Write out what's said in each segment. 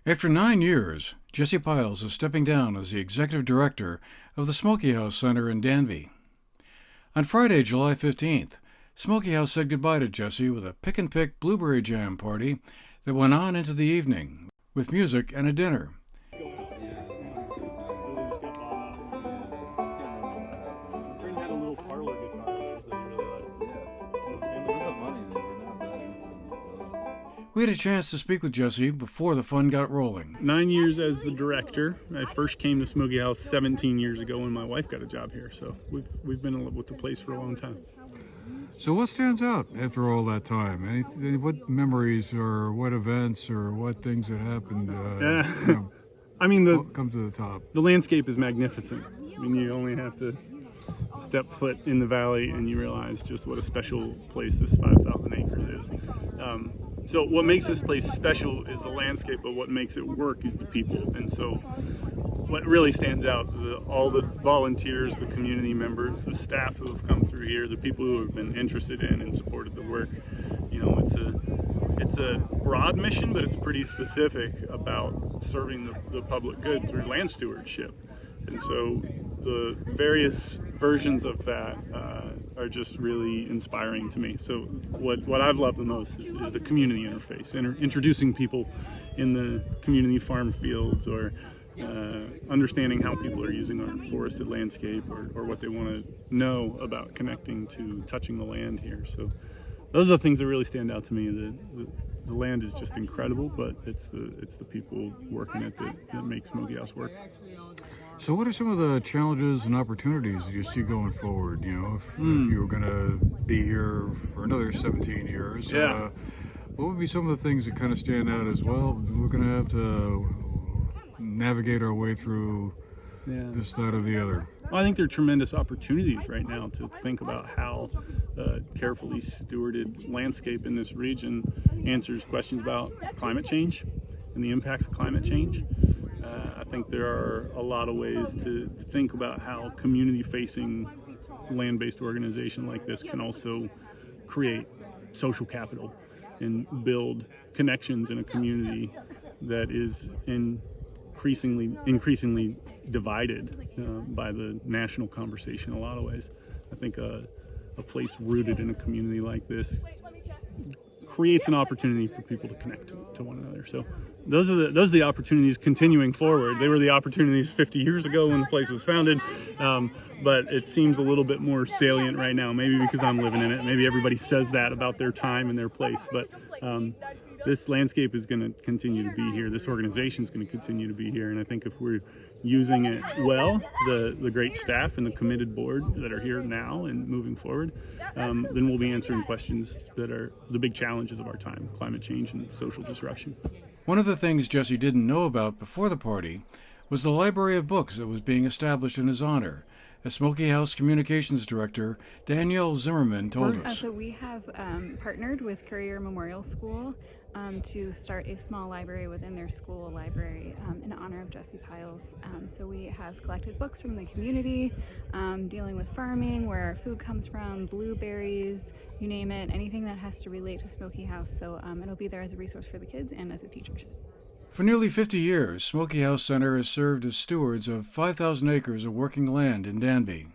After 9 years, Jesse Pyles is stepping down as the executive director of the Smokey House Center in Danby. On Friday, July 15th, Smokey House said goodbye to Jesse with a pick-and-pick blueberry jam party that went on into the evening, with music and a dinner. We had a chance to speak with Jesse before the fun got rolling. 9 years as the director. I first came to Smokey House 17 years ago when my wife got a job here, so we've been in love with the place for a long time. So what stands out after all that time? What memories or what events or what things that happened I mean, come to the top? The landscape is magnificent. I mean, you only have to step foot in the valley and you realize just what a special place this 5,000 acres is. So what makes this place special is the landscape, but what makes it work is the people. And so what really stands out, all the volunteers, the community members, the staff who have come through here, the people who have been interested in and supported the work. You know, it's a broad mission, but it's pretty specific about serving the public good through land stewardship. And so the various versions of that are just really inspiring to me. So what I've loved the most is the community interface, introducing people in the community farm fields, or understanding how people are using our forested landscape, or what they want to know about connecting to touching the land here. So those are the things that really stand out to me. The land is just incredible, but it's the people working it that make Smokey House work. So what are some of the challenges and opportunities you see going forward? You know, if you were going to be here for another 17 years, what would be some of the things that kind of stand out as well? We're going to have to navigate our way through this, that, or the other. Well, I think there are tremendous opportunities right now to think about how carefully stewarded landscape in this region answers questions about climate change and the impacts of climate change. I think there are a lot of ways to think about how community-facing land-based organization like this can also create social capital and build connections in a community that is increasingly divided by the national conversation in a lot of ways. I think a place rooted in a community like this creates an opportunity for people to connect to one another. So those are the opportunities continuing forward. They were the opportunities 50 years ago when the place was founded, but it seems a little bit more salient right now, maybe because I'm living in it. Maybe everybody says that about their time and their place, but this landscape is going to continue to be here. This organization is going to continue to be here, and I think if we're using it well, the great staff and the committed board that are here now and moving forward, then we'll be answering questions that are the big challenges of our time: climate change and social disruption. One of the things Jesse didn't know about before the party was the library of books that was being established in his honor, as Smokey House Communications Director Danielle Zimmerman told us. So we have partnered with Courier Memorial School to start a small library within their school library in honor of Jesse Pyles. So we have collected books from the community, dealing with farming, where our food comes from, blueberries, you name it, anything that has to relate to Smokey House. So it'll be there as a resource for the kids and as the teachers. For nearly 50 years, Smokey House Center has served as stewards of 5,000 acres of working land in Danby.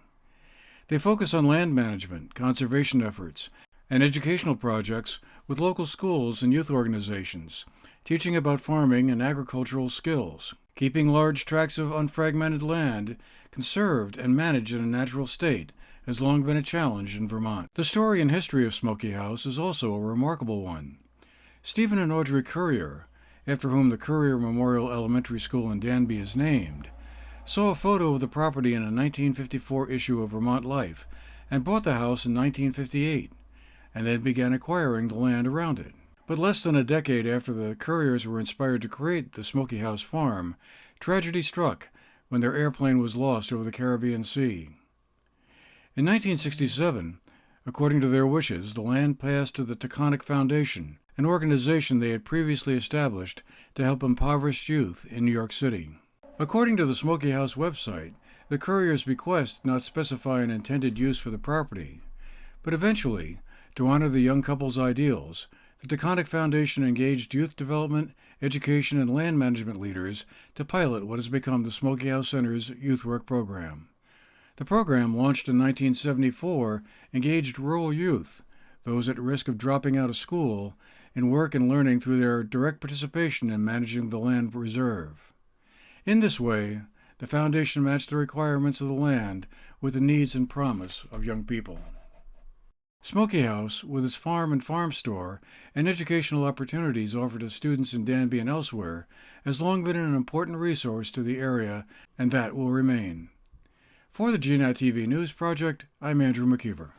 They focus on land management, conservation efforts, and educational projects with local schools and youth organizations, teaching about farming and agricultural skills. Keeping large tracts of unfragmented land conserved and managed in a natural state has long been a challenge in Vermont. The story and history of Smokey House is also a remarkable one. Stephen and Audrey Courier, after whom the Courier Memorial Elementary School in Danby is named, saw a photo of the property in a 1954 issue of Vermont Life and bought the house in 1958, and then began acquiring the land around it. But less than a decade after the Couriers were inspired to create the Smokey House Farm, tragedy struck when their airplane was lost over the Caribbean Sea. In 1967, according to their wishes, the land passed to the Taconic Foundation, an organization they had previously established to help impoverished youth in New York City. According to the Smokey House website, the Courier's bequest did not specify an intended use for the property, but eventually, to honor the young couple's ideals, the Taconic Foundation engaged youth development education, and land management leaders to pilot what has become the Smokey House Center's youth work program. The program, launched in 1974, engaged rural youth, those at risk of dropping out of school, in work and learning through their direct participation in managing the land reserve. In this way, the foundation matched the requirements of the land with the needs and promise of young people. Smokey House, with its farm and farm store and educational opportunities offered to students in Danby and elsewhere, has long been an important resource to the area, and that will remain. For the GNAT-TV News Project, I'm Andrew McKeever.